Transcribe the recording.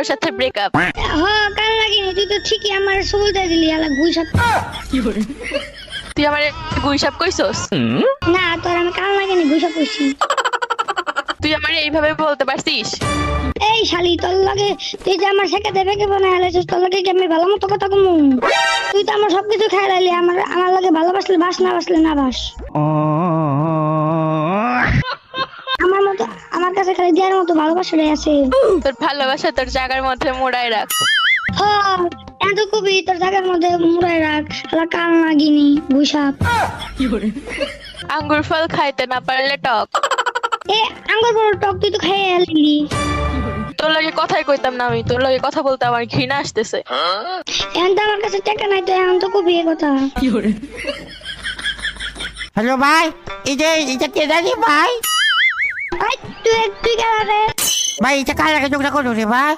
তোর সাথে ব্রেকআপ। হ্যাঁ কাল লাগিনি, তুই তো ঠিকই আমার সুলতে দিলি আলা গুইসাপ। তুই আমারে গুইসাপ কইছস? না তোর আমি কাল লাগিনি গুইসাপ কইছি। তুই আমারে এইভাবে বলতে পারছিস? এই শালি তোর লাগে তুই যে আমার শেখাতে বেঁকে বানায় আলাইছিস, তোর লাগে কি আমি ভালো মতো কথা কমু? তুই তো আমার সবকিছু খাই লাইলি, আমার লাগে ভালোবাসলে বাস, না বাসলে না বাস। আমার মতো আমার কাছে খালি দেওয়ার মতো ভালোবাসাটাই আছে। তোর ভালোবাসা তোর জায়গার মধ্যে মোড়ায় রাখ। হ্যাঁ এত কবি তোর জায়গার মধ্যে মুড়াই রাখ, আলা কাল লাগিনি গুইসাপ। আঙ্গুর ফল খাইতে না পারলে টক। এ আঙ্গুর বড় টক, তুই তো খাইয়ে আলি। তোর লাগে কথাই কইতাম না আমি, তোর লাগে কথা বলতে আমার ঘৃণা আসতেছে। এখন তো আমার কাছে টাকা নাই, তো এখন তো কবি এ কথা। হ্যালো ভাই, এটা কে জানি ভাই? তুই তুই কেন রে? ভাই এটা কার লাগে যোগটা করো রে ভাই?